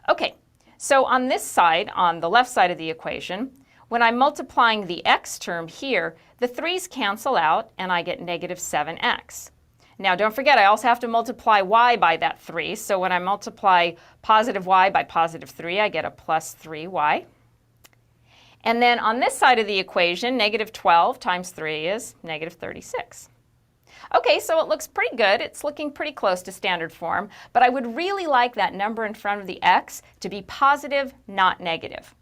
Okay, so on this side, on the left side of the equation, when I'm multiplying the x term here, the 3's cancel out and I get negative 7x. Now don't forget, I also have to multiply y by that 3, so when I multiply positive y by positive 3, I get a plus 3y. And then on this side of the equation, negative 12 times 3 is negative 36. Okay, so it looks pretty good. It's looking pretty close to standard form, but I would really like that number in front of the x to be positive, not negative.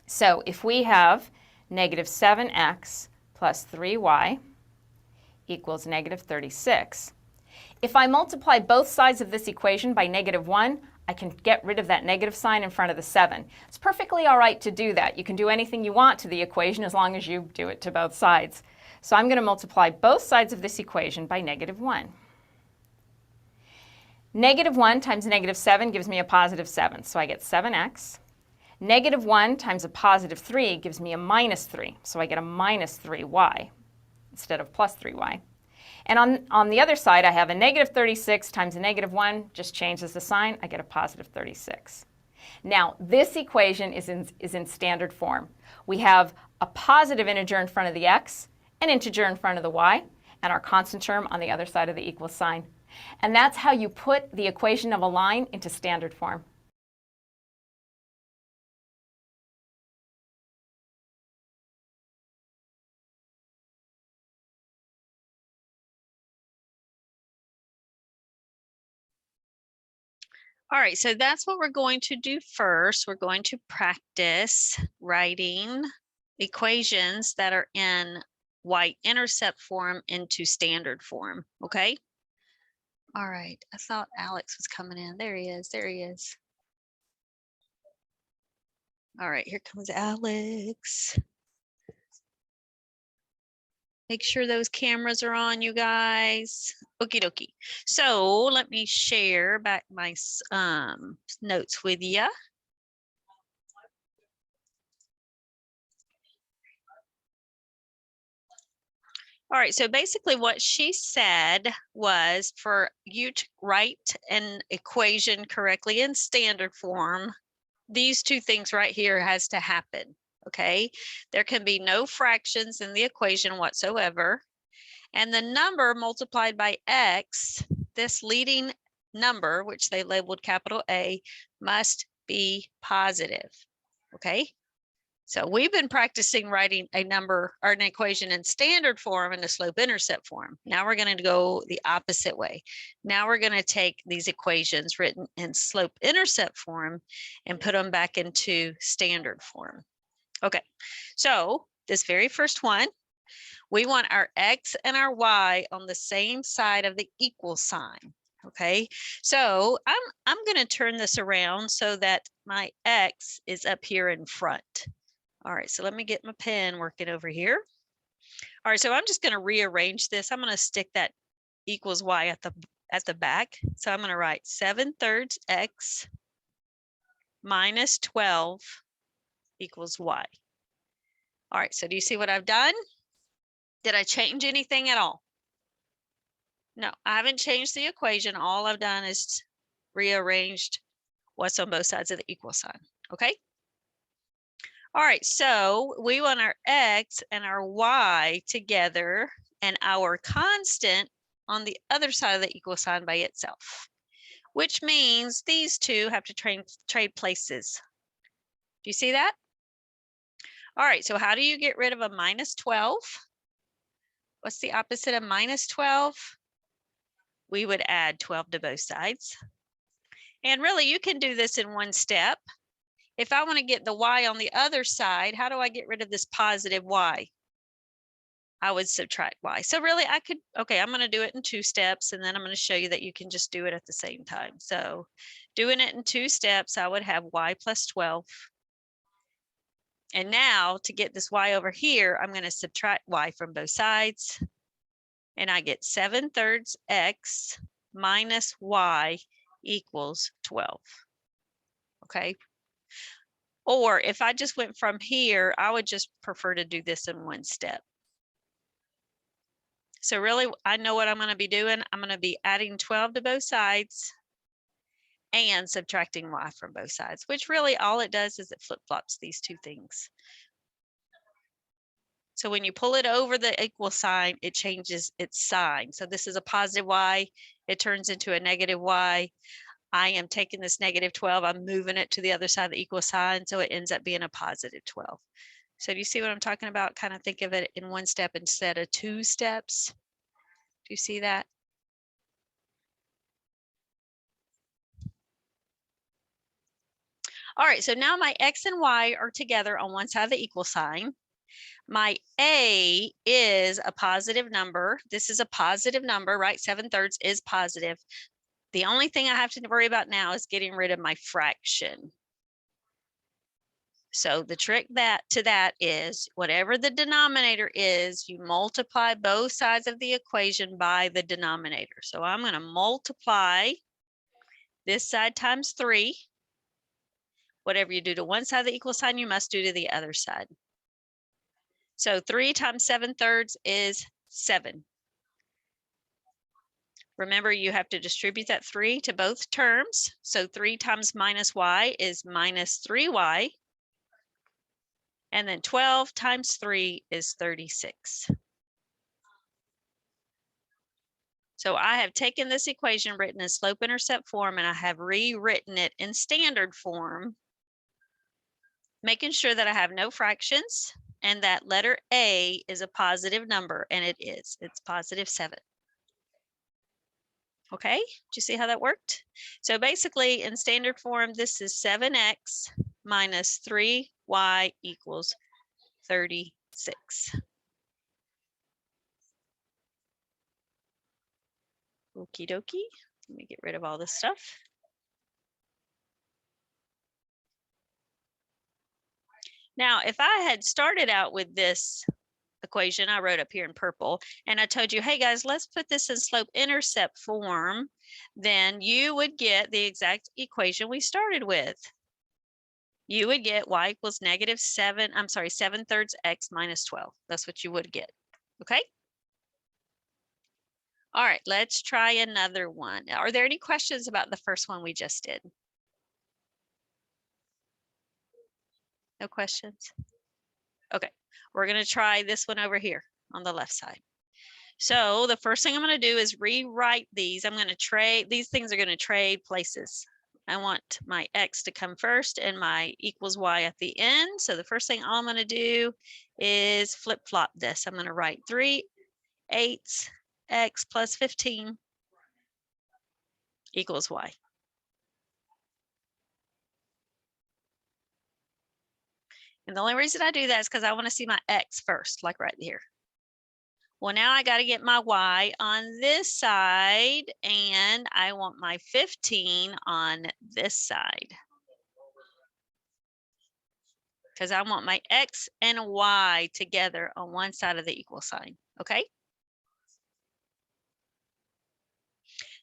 So if we have negative 7x plus 3y equals negative 36, if I multiply both sides of this equation by negative 1, I can get rid of that negative sign in front of the 7. It's perfectly all right to do that. You can do anything you want to the equation as long as you do it to both sides. So I'm going to multiply both sides of this equation by negative 1. Negative 1 times negative 7 gives me a positive 7, so I get 7x. Negative 1 times a positive 3 gives me a minus 3, so I get a minus 3y instead of plus 3y. And on the other side, I have a negative 36 times a negative 1, just changes the sign, I get a positive 36. Now, this equation is in standard form. We have a positive integer in front of the x, an integer in front of the y, and our constant term on the other side of the equal sign. And that's how you put the equation of a line into standard form. All right, so that's what we're going to do first. We're going to practice writing equations that are in y-intercept form into standard form, okay? All right, I thought Alex was coming in. There he is, there he is. All right, here comes Alex. Make sure those cameras are on, you guys. Okie dokie. So let me share back my notes with you. All right, so basically what she said was for you to write an equation correctly in standard form, these two things right here has to happen, okay? There can be no fractions in the equation whatsoever. And the number multiplied by x, this leading number, which they labeled capital A, must be positive, okay? So we've been practicing writing a number or an equation in standard form and a slope-intercept form. Now we're going to go the opposite way. Now we're going to take these equations written in slope-intercept form and put them back into standard form. Okay, so this very first one, we want our x and our y on the same side of the equal sign. Okay, so I'm going to turn this around so that my x is up here in front. All right, so let me get my pen working over here. All right, so I'm just going to rearrange this. I'm going to stick that equals y at the back. So I'm going to write 7/3 x minus 12 equals y. All right, so do you see what I've done? Did I change anything at all? No, I haven't changed the equation. All I've done is rearranged what's on both sides of the equal sign, okay? All right, so we want our x and our y together and our constant on the other side of the equal sign by itself, which means these two have to trade places. Do you see that? All right, so how do you get rid of a minus 12? What's the opposite of minus 12? We would add 12 to both sides. And really, you can do this in one step. If I want to get the y on the other side, how do I get rid of this positive y? I would subtract y. So really I could, okay, I'm going to do it in 2 steps and then I'm going to show you that you can just do it at the same time. So doing it in 2 steps, I would have y plus 12. And now to get this y over here, I'm going to subtract y from both sides. And I get 7/3 x minus y equals 12. Okay. Or if I just went from here, I would just prefer to do this in 1 step. So really, I know what I'm going to be doing. I'm going to be adding 12 to both sides. and subtracting y from both sides, which really all it does is it flip-flops these two things. So when you pull it over the equal sign, it changes its sign. So this is a positive y, it turns into a negative y. I am taking this negative 12, I'm moving it to the other side of the equal sign, so it ends up being a positive 12. So do you see what I'm talking about? Kind of think of it in one step instead of two steps. Do you see that? All right, so now my x and y are together on one side of the equal sign. My a is a positive number. This is a positive number, right? 7/3 is positive. The only thing I have to worry about now is getting rid of my fraction. So the trick to that is whatever the denominator is, you multiply both sides of the equation by the denominator. So I'm going to multiply this side times 3. Whatever you do to one side of the equal sign, you must do to the other side. So 3 times 7/3 is 7. Remember, you have to distribute that 3 to both terms. So 3 times minus y is minus 3y. And then 12 times 3 is 36. So I have taken this equation written in slope-intercept form, and I have rewritten it in standard form, making sure that I have no fractions and that letter A is a positive number, and it is. It's positive 7. Okay, do you see how that worked? So basically in standard form, this is 7x minus 3y equals 36. Okie dokie. Let me get rid of all this stuff. Now, if I had started out with this equation I wrote up here in purple, and I told you, hey guys, let's put this in slope-intercept form, then you would get the exact equation we started with. You would get y equals negative 7/3 x minus 12. That's what you would get. Okay. All right, let's try another one. Are there any questions about the first one we just did? No questions? Okay, we're going to try this one over here on the left side. So the first thing I'm going to do is rewrite these. I'm going to trade, these things are going to trade places. I want my x to come first and my equals y at the end. So the first thing I'm going to do is flip-flop this. I'm going to write 3/8 x plus 15 equals y. And the only reason I do that is because I want to see my x first, like right here. Well, now I got to get my y on this side, and I want my 15 on this side. Because I want my x and y together on one side of the equal sign, okay?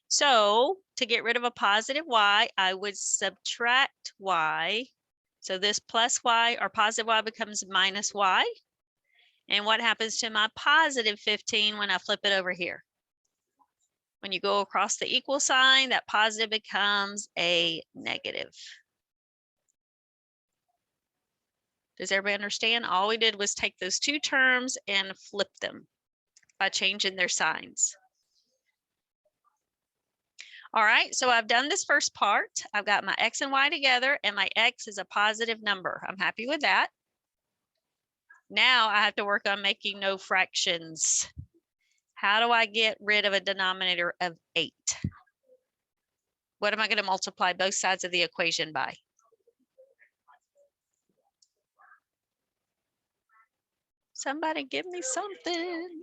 So to get rid of a positive y, I would subtract y. So this plus y or positive y becomes minus y. And what happens to my positive 15 when I flip it over here? When you go across the equal sign, that positive becomes a negative. Does everybody understand? All we did was take those two terms and flip them by changing their signs. All right, so I've done this first part. I've got my x and y together, and my x is a positive number. I'm happy with that. Now I have to work on making no fractions. How do I get rid of a denominator of 8? What am I going to multiply both sides of the equation by? Somebody give me something.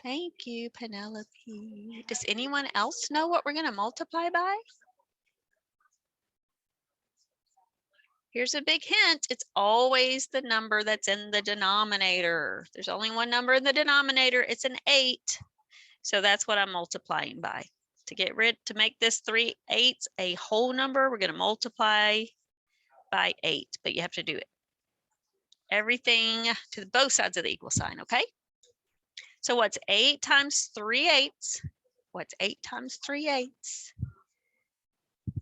Thank you, Penelope. Does anyone else know what we're going to multiply by? Here's a big hint. It's always the number that's in the denominator. There's only one number in the denominator. It's an 8. So that's what I'm multiplying by. To make this 3/8 a whole number, we're going to multiply by 8, but you have to do it. Everything to both sides of the equal sign, okay? So what's 8 times 3/8? What's 8 times 3/8?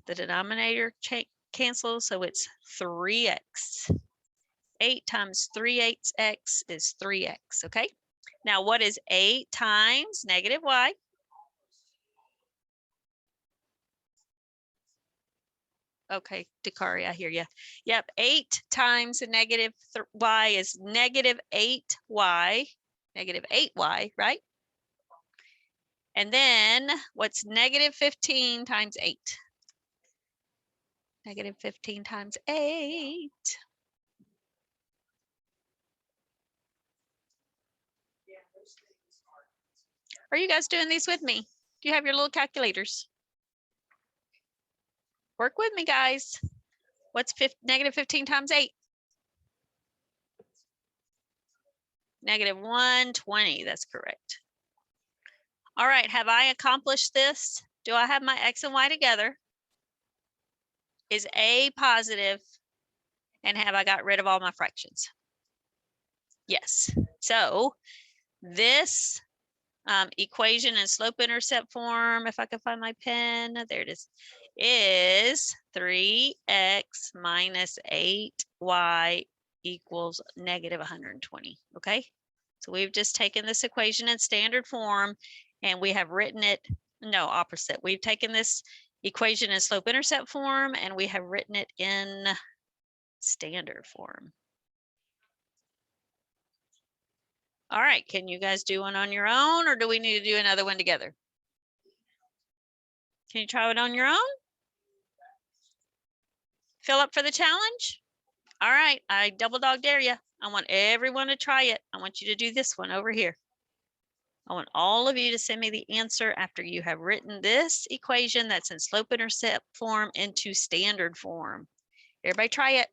The denominator cancels, so it's 3x. 8 times 3/8x is 3x, okay? Now, what is 8 times negative y? Okay, Dakari, I hear you. Yep, 8 times negative y is negative 8y, negative 8y, right? And then what's negative 15 times 8? Negative 15 times 8. Are you guys doing these with me? Do you have your little calculators? Work with me, guys. What's negative 15 times 8? Negative 120, that's correct. All right, have I accomplished this? Do I have my x and y together? Is a positive? And have I got rid of all my fractions? Yes. So this equation in slope-intercept form, if I can find my pen, there it is 3x minus 8y equals negative 120, okay? So we've just taken this equation in standard form and we have written it, no, opposite. We've taken this equation in slope-intercept form and we have written it in standard form. All right, can you guys do one on your own or do we need to do another one together? Can you try it on your own? Fill up for the challenge? All right, I double dog dare you. I want everyone to try it. I want you to do this one over here. I want all of you to send me the answer after you have written this equation that's in slope-intercept form into standard form. Everybody try it.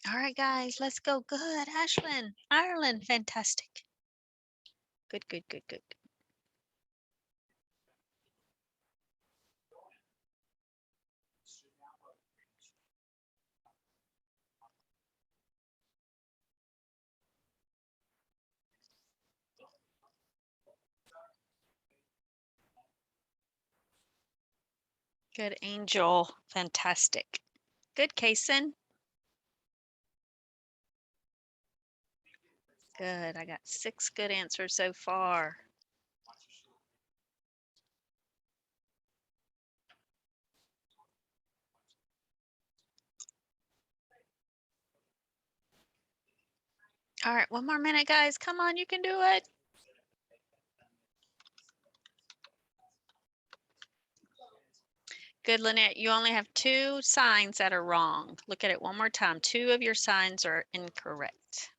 All right, guys, let's go. Good, Ashlyn, Ireland, fantastic. Good, good, good, good. Good, Angel, fantastic. Good, Kason. Good, I got 6 good answers so far. All right, one more minute, guys. Come on, you can do it. Good, Lynette. You only have 2 signs that are wrong. Look at it one more time. 2 of your signs are incorrect.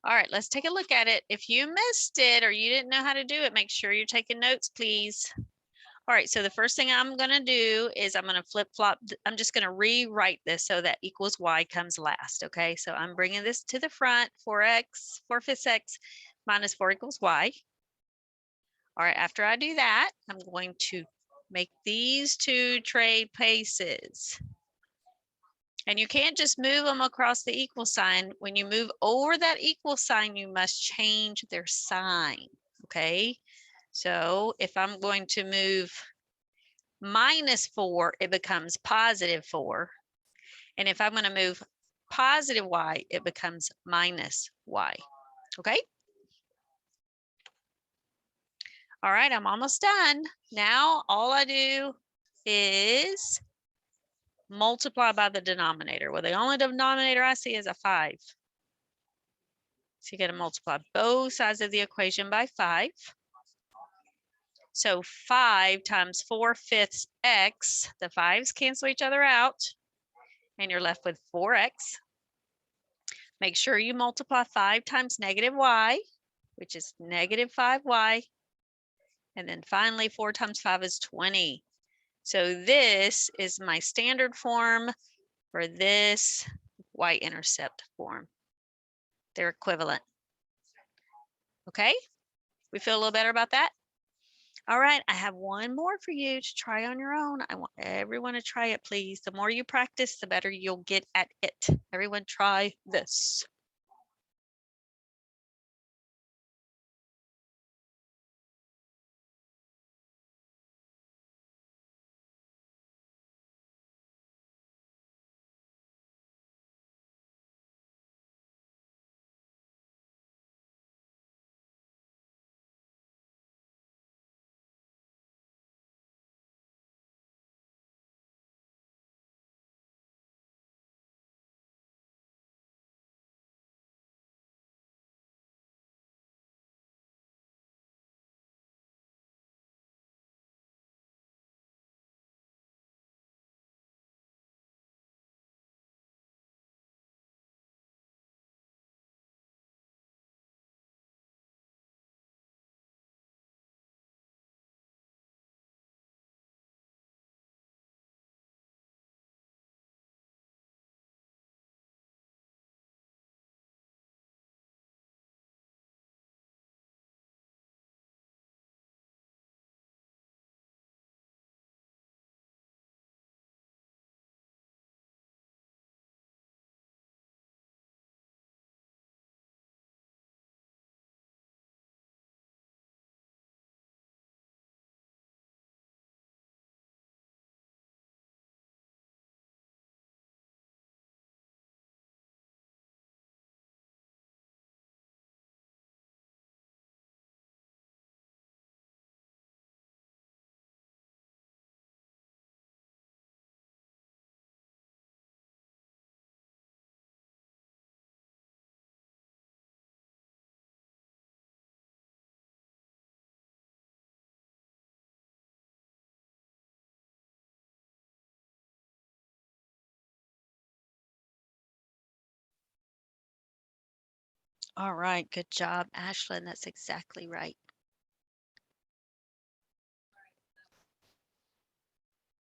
All right, let's take a look at it. If you missed it or you didn't know how to do it, make sure you're taking notes, please. All right, so the first thing I'm going to do is I'm going to flip flop. I'm just going to rewrite this so that equals y comes last. Okay, so I'm bringing this to the front. 4x, 4/5 x minus 4 equals y. All right, after I do that, I'm going to make these 2 trade places. And you can't just move them across the equal sign. When you move over that equal sign, you must change their sign. Okay, so if I'm going to move -4, it becomes +4. And if I'm going to move positive y, it becomes -y. Okay. All right, I'm almost done. Now all I do is multiply by the denominator. Well, the only denominator I see is a 5. So you got to multiply both sides of the equation by 5. So 5 times 4/5 x, the 5's cancel each other out, and you're left with 4x. Make sure you multiply 5 times -y, which is -5y. And then finally, 4 times 5 is 20. So this is my standard form for this y-intercept form. They're equivalent. Okay, we feel a little better about that? All right, I have one more for you to try on your own. I want everyone to try it, please. The more you practice, the better you'll get at it. Everyone try this. All right, good job, Ashlyn. That's exactly right.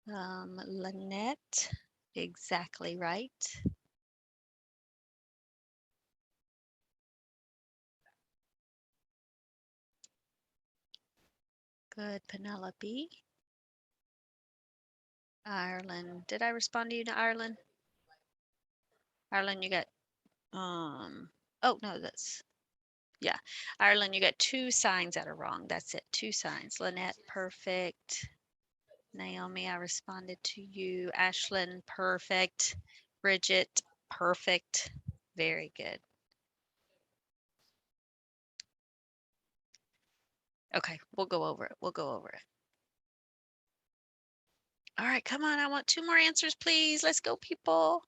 Lynette, exactly right. Good, Penelope. Ireland, did I respond to you to Ireland? Ireland, you got, oh no, yeah. Ireland, you got 2 signs that are wrong. That's it, 2 signs. Lynette, perfect. Naomi, I responded to you. Ashlyn, perfect. Bridget, perfect. Very good. Okay, we'll go over it. We'll go over it. All right, come on. I want 2 more answers, please. Let's go, people.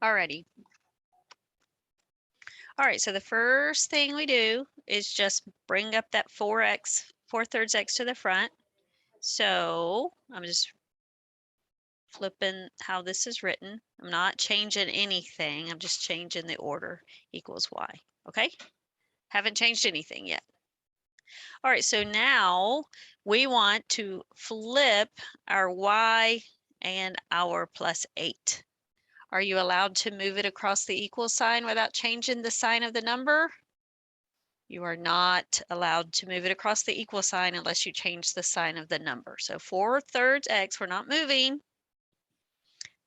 Alrighty. All right, so the first thing we do is just bring up that 4x, 4/3 x to the front. So I'm just flipping how this is written. I'm not changing anything. I'm just changing the order equals y. Okay. Haven't changed anything yet. All right. So now we want to flip our y and our +8. Are you allowed to move it across the equal sign without changing the sign of the number? You are not allowed to move it across the equal sign unless you change the sign of the number. So 4/3 x, we're not moving,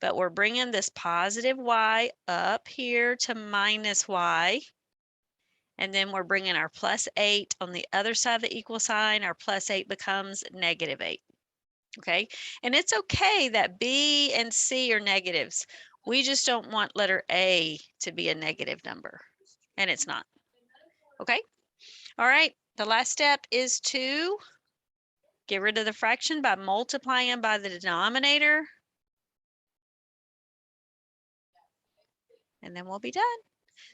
but we're bringing this positive y up here to -y. And then we're bringing our +8 on the other side of the equal sign. Our +8 becomes -8. Okay. And it's okay that B and C are negatives. We just don't want letter A to be a negative number. And it's not. Okay. All right. The last step is to get rid of the fraction by multiplying by the denominator. And then we'll be done.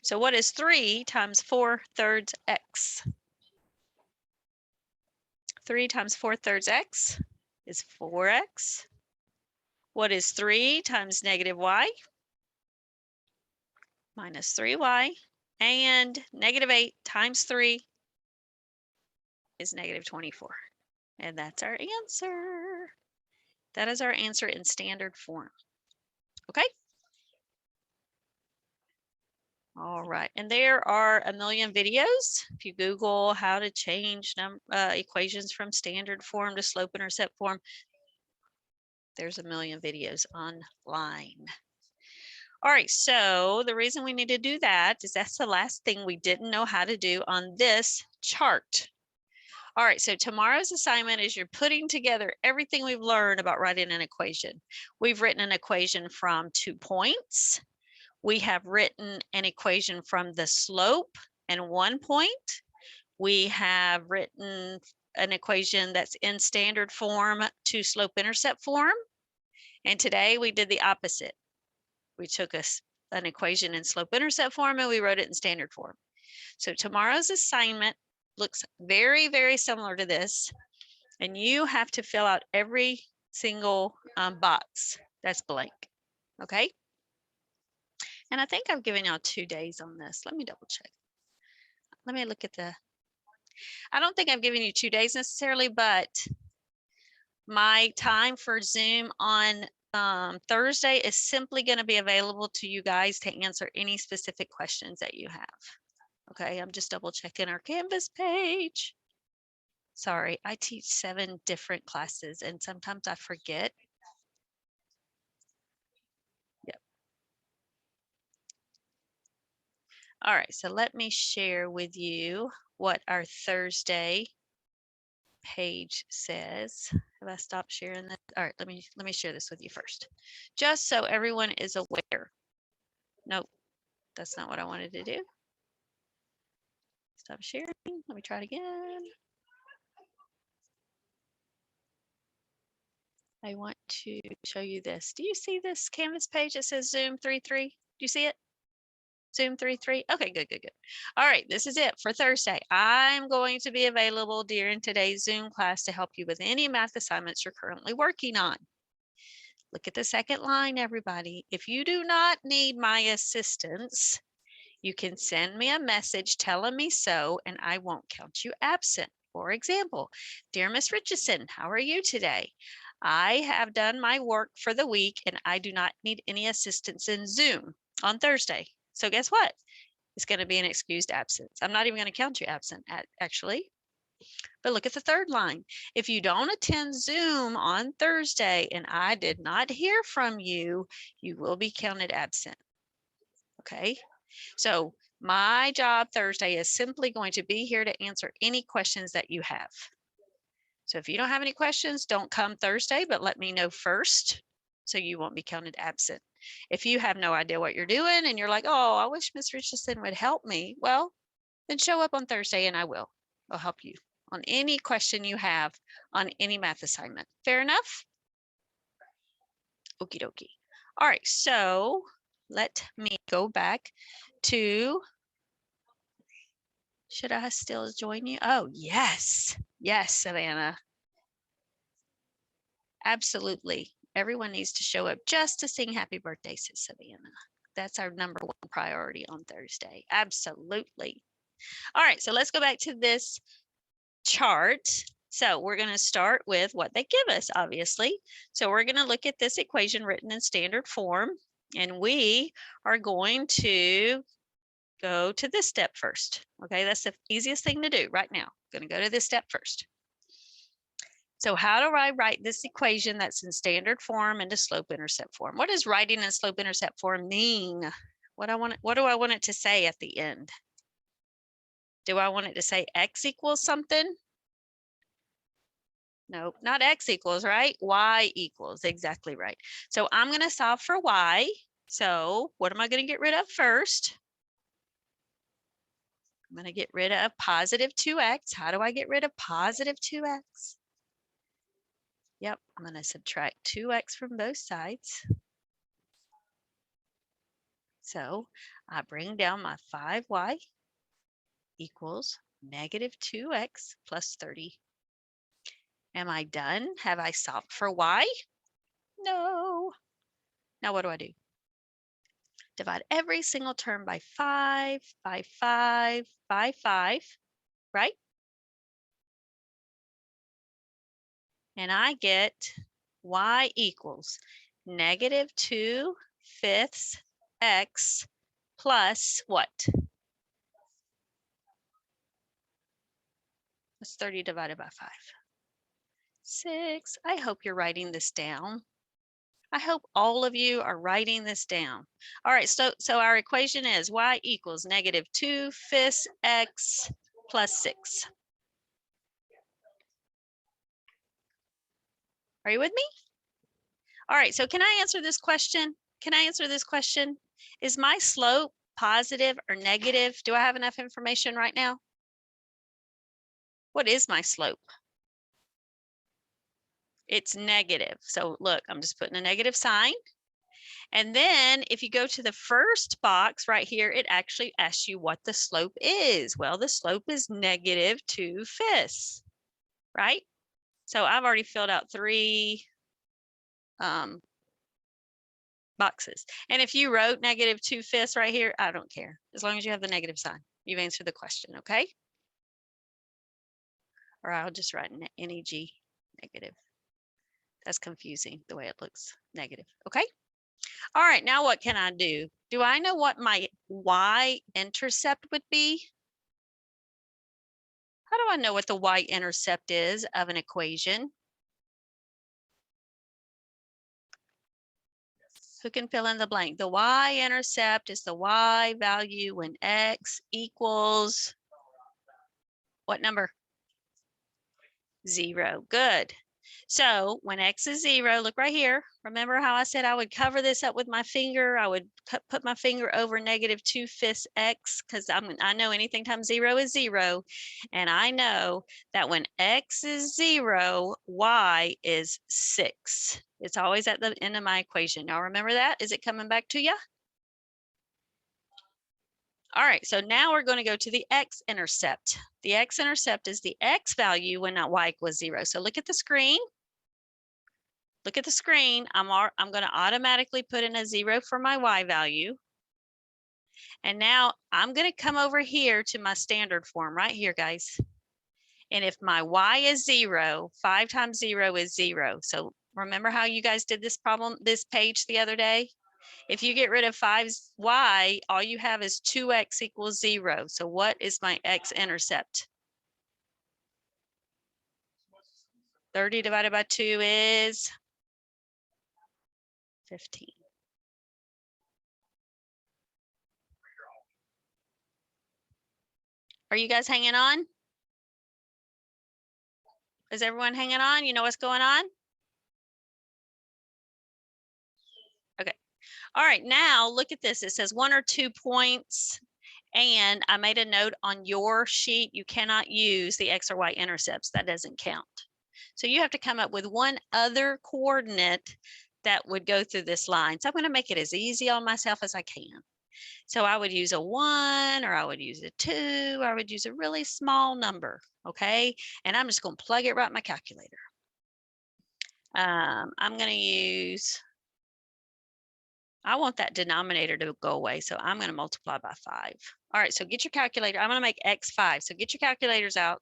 So what is 3 times 4/3 x? 3 times 4/3 x is 4x. What is 3 times -y? Minus 3y. And -8 times 3 is -24. And that's our answer. That is our answer in standard form. Okay? All right, and there are a million videos. If you Google how to change equations from standard form to slope-intercept form, there's a million videos online. All right, so the reason we need to do that is that's the last thing we didn't know how to do on this chart. All right, so tomorrow's assignment is you're putting together everything we've learned about writing an equation. We've written an equation from 2 points. We have written an equation from the slope and 1 point. We have written an equation that's in standard form to slope-intercept form. And today we did the opposite. We took an equation in slope-intercept form and we wrote it in standard form. So tomorrow's assignment looks very, very similar to this. And you have to fill out every single box that's blank. Okay? And I think I've given y'all 2 days on this. Let me double check. Let me look at I don't think I've given you 2 days necessarily, but my time for Zoom on Thursday is simply going to be available to you guys to answer any specific questions that you have. Okay, I'm just double checking our Canvas page. Sorry, I teach 7 different classes and sometimes I forget. Yep. All right, so let me share with you what our Thursday page says. Have I stopped sharing this? All right, let me share this with you first, just so everyone is aware. Nope, that's not what I wanted to do. Stop sharing. Let me try it again. I want to show you this. Do you see this Canvas page that says Zoom 3.3? Do you see it? Zoom 3.3. Okay, good, good, good. All right, this is it for Thursday. I'm going to be available during today's Zoom class to help you with any math assignments you're currently working on. Look at the second line, everybody. If you do not need my assistance, you can send me a message telling me so, and I won't count you absent. For example, dear Miss Richardson, how are you today? I have done my work for the week and I do not need any assistance in Zoom on Thursday. So guess what? It's going to be an excused absence. I'm not even going to count you absent, actually. But look at the third line. If you don't attend Zoom on Thursday and I did not hear from you, you will be counted absent. Okay, so my job Thursday is simply going to be here to answer any questions that you have. So if you don't have any questions, don't come Thursday, but let me know first so you won't be counted absent. If you have no idea what you're doing and you're like, oh, I wish Ms. Richardson would help me, well, then show up on Thursday and I will. I'll help you on any question you have on any math assignment. Fair enough? Okie dokie. All right, so let me go back to, should I still join you? Oh, yes. Yes, Savannah. Absolutely. Everyone needs to show up just to sing happy birthday, says Savannah. That's our number one priority on Thursday. Absolutely. All right, so let's go back to this chart. So we're going to start with what they give us, obviously. So we're going to look at this equation written in standard form, and we are going to go to this step first. Okay, that's the easiest thing to do right now. Going to go to this step first. So how do I write this equation that's in standard form into slope-intercept form? What does writing in slope-intercept form mean? What do I want it to say at the end? Do I want it to say x equals something? No, not x equals, right? Y equals, exactly right. So I'm going to solve for y. So what am I going to get rid of first? I'm going to get rid of positive 2x. How do I get rid of positive 2x? Yep, I'm going to subtract 2x from both sides. So I bring down my 5y equals negative 2x plus 30. Am I done? Have I solved for y? No. Now what do? Divide every single term by 5, by 5, by 5, right? And I get y equals negative 2/5 x plus what? What's 30 divided by 5? 6. I hope you're writing this down. I hope all of you are writing this down. All right, so our equation is y equals negative 2/5 x plus 6. Are you with me? All right, so can I answer this question? Can I answer this question? Is my slope positive or negative? Do I have enough information right now? What is my slope? It's negative. So look, I'm just putting a negative sign. And then if you go to the first box right here, it actually asks you what the slope is. Well, the slope is negative 2/5, right? So I've already filled out 3 boxes. And if you wrote negative 2/5 right here, I don't care. As long as you have the negative sign, you've answered the question, okay? Or I'll just write NEG negative. That's confusing the way it looks, negative, okay? All right, now what can I do? Do I know what my y-intercept would be? How do I know what the y-intercept is of an equation? Who can fill in the blank? The y-intercept is the y value when x equals what number? 0. Good. So when x is 0, look right here. Remember how I said I would cover this up with my finger? I would put my finger over negative 2/5 x because I know anything times 0 is 0. And I know that when x is 0, y is 6. It's always at the end of my equation. Y'all remember that? Is it coming back to you? All right, so now we're going to go to the x-intercept. The x-intercept is the x value when y equals 0. So look at the screen. Look at the screen. I'm going to automatically put in a 0 for my y value. And now I'm going to come over here to my standard form right here, guys. And if my y is 0, 5 times 0 is 0. So remember how you guys did this page the other day? If you get rid of 5y, all you have is 2x equals 0. So what is my x-intercept? 30 divided by 2 is 15. Are you guys hanging on? Is everyone hanging on? You know what's going on? Okay. All right, now look at this. It says 1 or 2 points. And I made a note on your sheet, you cannot use the X or Y intercepts. That doesn't count. So you have to come up with one other coordinate that would go through this line. So I'm going to make it as easy on myself as I can. So I would use a 1, or I would use a 2, or I would use a really small number, okay? And I'm just going to plug it right in my calculator. I'm going to use, I want that denominator to go away, so I'm going to multiply by 5. All right, so get your calculator. I'm going to make x 5. So get your calculators out.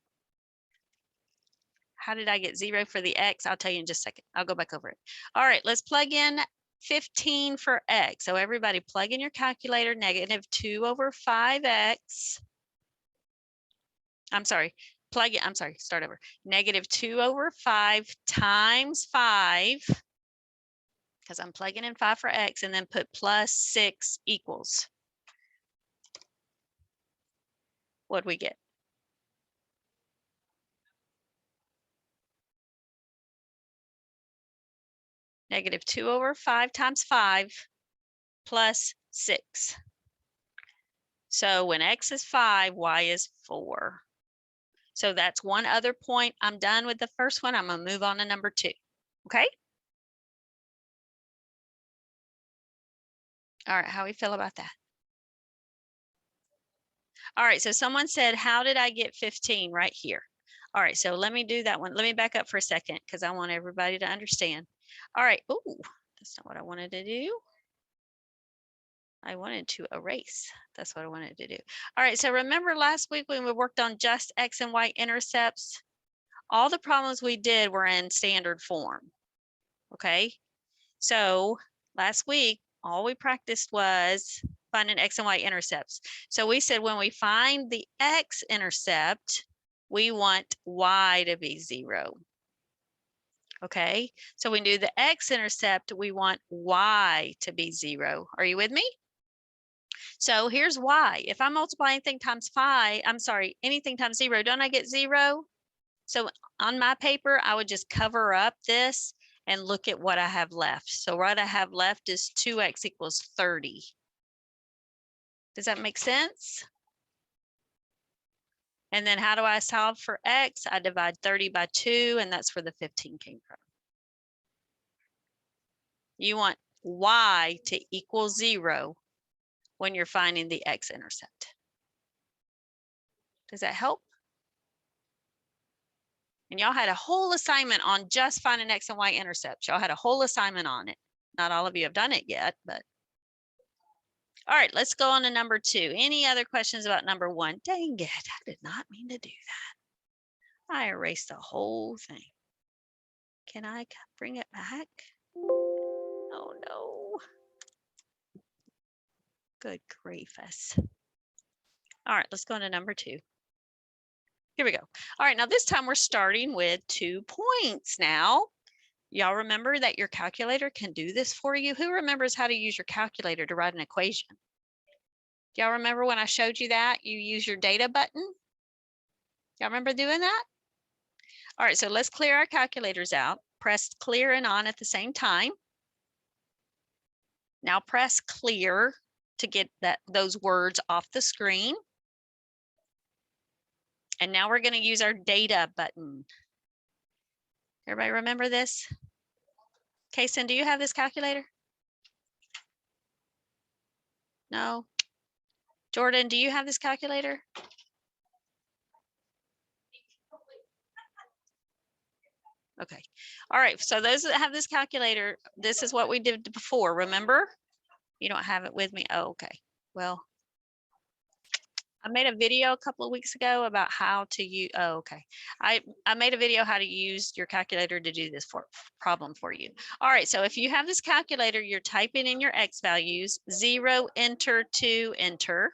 How did I get 0 for the x? I'll tell you in just a second. I'll go back over it. All right, let's plug in 15 for x. So everybody plug in your calculator, negative 2 over 5x. I'm sorry, start over. Negative 2 over 5 times 5, because I'm plugging in 5 for x, and then put plus 6 equals. What'd we get? Negative 2 over 5 times 5 plus 6. So when x is 5, y is 4. So that's one other point. I'm done with the first one. I'm going to move on to number 2. Okay? All right, how we feel about that? All right, so someone said, how did I get 15 right here? All right, so let me do that one. Let me back up for a second because I want everybody to understand. All right, oh, that's not what I wanted to do. I wanted to erase. That's what I wanted to do. All right, so remember last week when we worked on just X and Y intercepts, all the problems we did were in standard form. Okay, so last week, all we practiced was finding X and Y intercepts. So we said when we find the X intercept, we want Y to be 0. Okay, so when we do the X intercept, we want Y to be 0. Are you with me? So here's why. If I multiply anything times 5, I'm sorry, anything times 0, don't I get 0? So on my paper, I would just cover up this and look at what I have left. So what I have left is 2x equals 30. Does that make sense? And then how do I solve for x? I divide 30 by 2, and that's where the 15 came from. You want y to equal 0 when you're finding the x-intercept. Does that help? And y'all had a whole assignment on just finding x and y intercepts. Y'all had a whole assignment on it. Not all of you have done it yet, but. All right, let's go on to number 2. Any other questions about number 1? Dang it, I did not mean to do that. I erased the whole thing. Can I bring it back? Oh no. Good griefus. All right, let's go on to number 2. Here we go. All right, now this time we're starting with 2 points now. Y'all remember that your calculator can do this for you? Who remembers how to use your calculator to write an equation? Y'all remember when I showed you that? You use your data button? Y'all remember doing that? All right, so let's clear our calculators out. Press clear and on at the same time. Now press clear to get those words off the screen. And now we're going to use our data button. Everybody remember this? Kaysen, do you have this calculator? No? Jordan, do you have this calculator? Okay. All right. So those that have this calculator, this is what we did before. Remember? You don't have it with me. Oh, okay. Well, I made a video a couple of weeks ago about how to use. Oh, okay. I made a video how to use your calculator to do this problem for you. All right. So if you have this calculator, you're typing in your X values, 0, enter, 2, enter.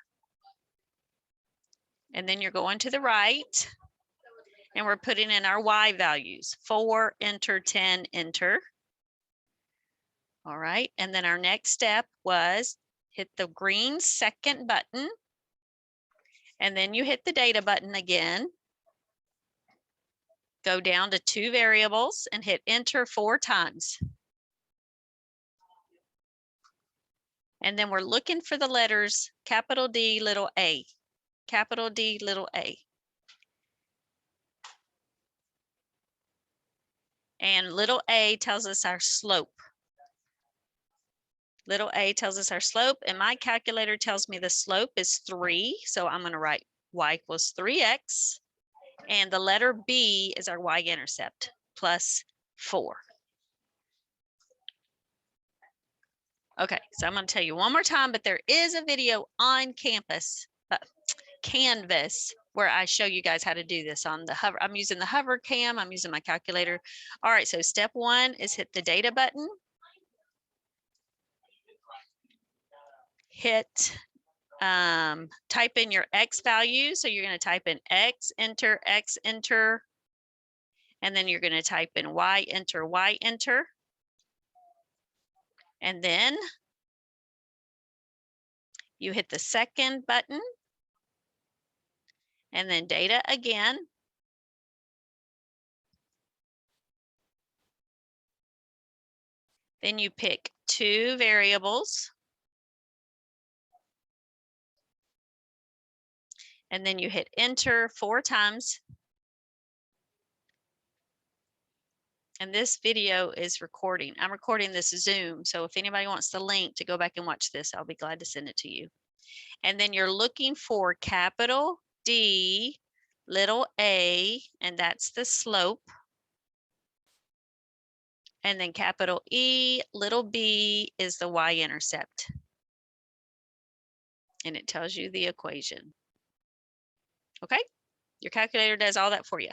And then you're going to the right. And we're putting in our y values. 4, enter, 10, enter. All right, and then our next step was hit the green second button, and then you hit the data button again. Go down to 2 variables and hit enter 4 times. And then we're looking for the letters capital D, little a, capital D, little a. And little a tells us our slope. Little a tells us our slope, and my calculator tells me the slope is 3. So I'm going to write y equals 3x. And the letter B is our y-intercept, plus 4. Okay, so I'm going to tell you one more time, but there is a video on Canvas, where I show you guys how to do this on the hover. I'm using the hover cam. I'm using my calculator. All right, so step 1 is hit the data button. Hit type in your X value. So you're going to type in X, enter, and then you're going to type in Y, enter, Y, enter. And then you hit the second button, and then data again. Then you pick 2 variables. And then you hit enter 4 times. And this video is recording. I'm recording this Zoom. So if anybody wants the link to go back and watch this, I'll be glad to send it to you. And then you're looking for capital D, little a, and that's the slope. And then capital E, little b is the y-intercept. And it tells you the equation. Okay, your calculator does all that for you.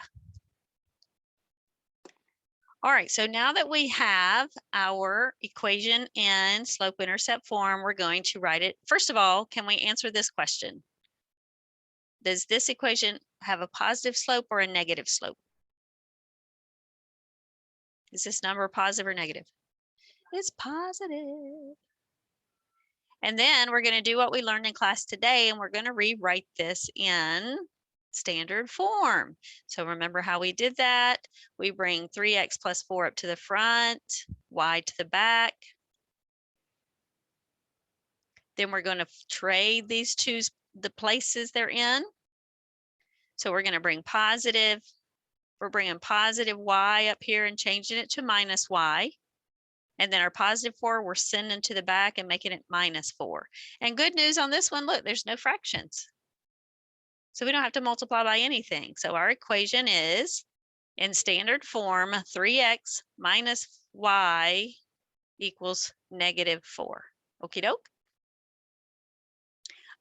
All right, so now that we have our equation in slope-intercept form, we're going to write it. First of all, can we answer this question? Does this equation have a positive slope or a negative slope? Is this number positive or negative? It's positive. And then we're going to do what we learned in class today, and we're going to rewrite this in standard form. So remember how we did that? We bring 3x plus 4 up to the front, y to the back. Then we're going to trade these two, the places they're in. So we're going to bring positive. We're bringing positive y up here and changing it to minus y. And then our positive 4, we're sending to the back and making it minus 4. And good news on this one, look, there's no fractions. So we don't have to multiply by anything. So our equation is in standard form, 3x minus y equals -4. Okie doke.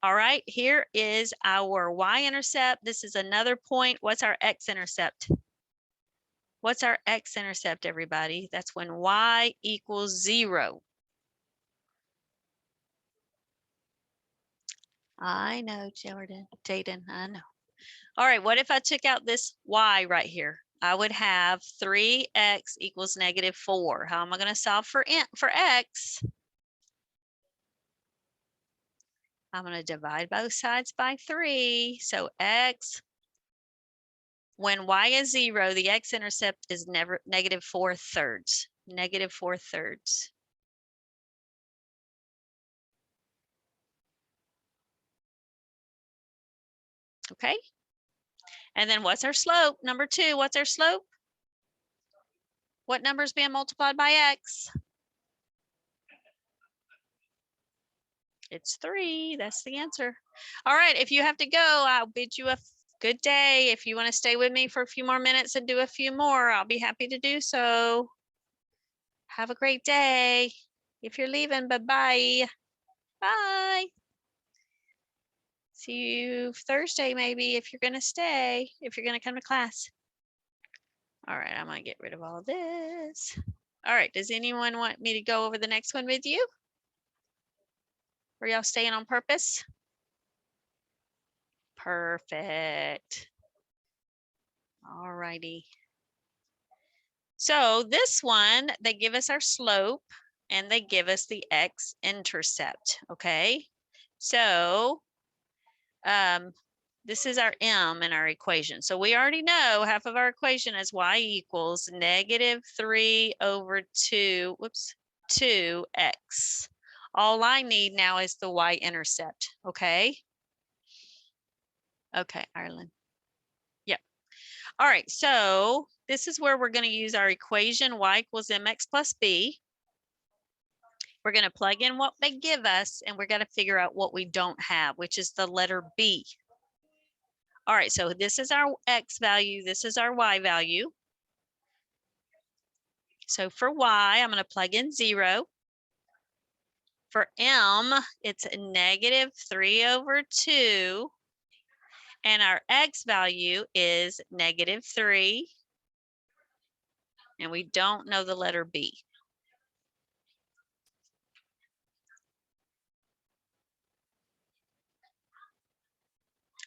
All right, here is our y-intercept. This is another point. What's our x-intercept? What's our x-intercept, everybody? That's when y equals 0. I know, Jaden, I know. All right, what if I took out this y right here? I would have 3x equals -4. How am I going to solve for x? I'm going to divide both sides by 3. So x, when y is 0, the x-intercept is never -4/3. -4/3. Okay. And then what's our slope? Number 2, what's our slope? What number is being multiplied by x? It's 3. That's the answer. All right. If you have to go, I'll bid you a good day. If you want to stay with me for a few more minutes and do a few more, I'll be happy to do so. Have a great day. If you're leaving, bye-bye. Bye. See you Thursday, maybe, if you're going to stay, if you're going to come to class. All right. I'm going to get rid of all this. All right. Does anyone want me to go over the next one with you? Are y'all staying on purpose? Perfect. All righty. So this one, they give us our slope and they give us the x-intercept, okay? So this is our m in our equation. So we already know half of our equation is y equals -3/2, 2x. All I need now is the y-intercept, okay? Okay, Ireland. Yep. All right, so this is where we're going to use our equation y equals mx plus b. We're going to plug in what they give us, and we're going to figure out what we don't have, which is the letter b. All right, so this is our x value. This is our y value. So for y, I'm going to plug in 0. For m, it's -3/2. And our x value is -3. And we don't know the letter b.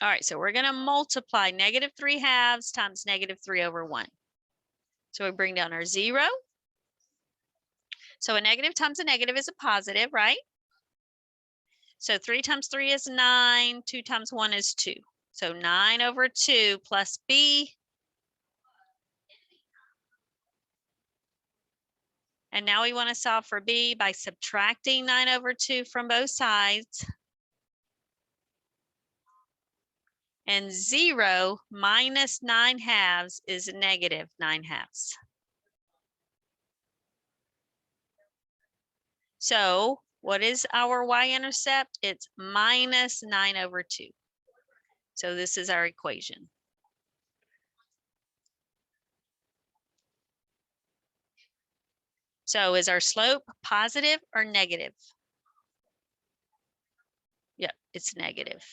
All right, so we're going to multiply -3/2 times -3/1. So we bring down our 0. So a negative times a negative is a positive, right? So 3 times 3 is 9, 2 times 1 is 2. So 9/2 plus b. And now we want to solve for b by subtracting 9/2 from both sides. And 0 minus 9/2 is -9/2. So what is our y-intercept? It's -9/2. So this is our equation. So is our slope positive or negative? Yep, it's negative.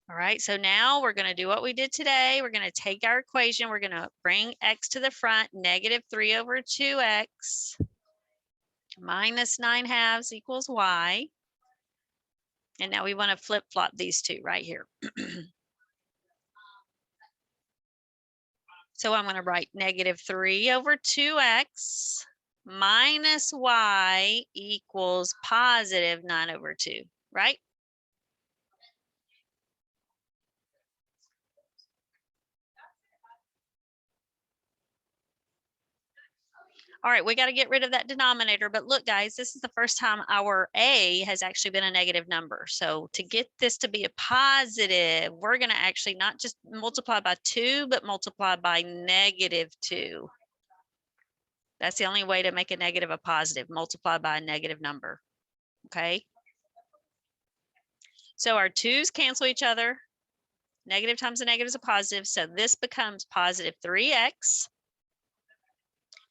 All right, so now we're going to do what we did today. We're going to take our equation. We're going to bring x to the front, -3/2x minus 9/2 equals y. And now we want to flip-flop these two right here. So I'm going to write -3/2x minus y equals +9/2, right? All right, we got to get rid of that denominator, but look guys, this is the first time our a has actually been a negative number. So to get this to be a positive, we're going to actually not just multiply by 2, but multiply by -2. That's the only way to make a negative a positive, multiply by a negative number, okay? So our 2's cancel each other. Negative times a negative is a positive, so this becomes +3x.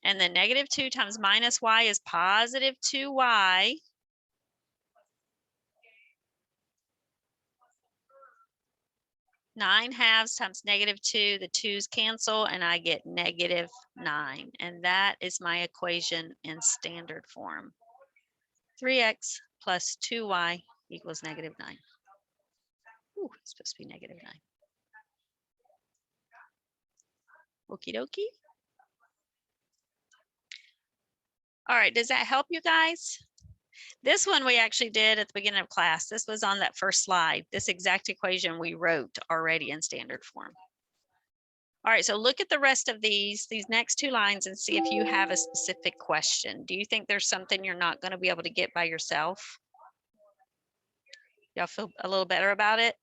And then -2 times -y is +2y. Nine halves times -2, the 2's cancel, and I get -9. And that is my equation in standard form. 3x plus 2y equals -9. Ooh, it's supposed to be -9. Okie dokie. All right, does that help you guys? This one we actually did at the beginning of class. This was on that first slide. This exact equation we wrote already in standard form. All right, so look at the rest of these next 2 lines and see if you have a specific question. Do you think there's something you're not going to be able to get by yourself? Y'all feel a little better about it?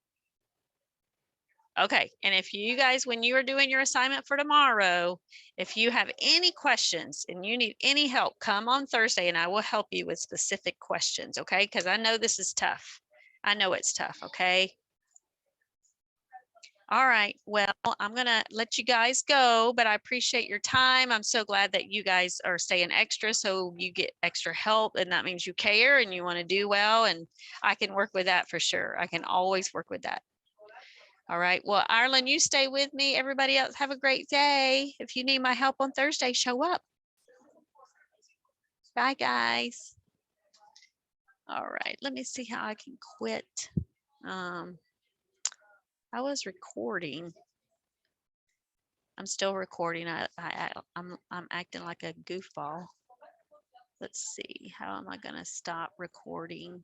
Okay, and if you guys, when you are doing your assignment for tomorrow, if you have any questions and you need any help, come on Thursday and I will help you with specific questions, okay? Because I know this is tough. I know it's tough, okay? All right, well, I'm gonna let you guys go, but I appreciate your time. I'm so glad that you guys are staying extra so you get extra help, and that means you care and you want to do well, and I can work with that for sure. I can always work with that. All right. Well, Ireland, you stay with me. Everybody else have a great day. If you need my help on Thursday, show up. Bye, guys. All right. Let me see how I can quit. I was recording. I'm still recording. I'm acting like a goofball. Let's see. How am I going to stop recording?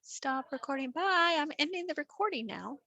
Stop recording. Bye. I'm ending the recording now.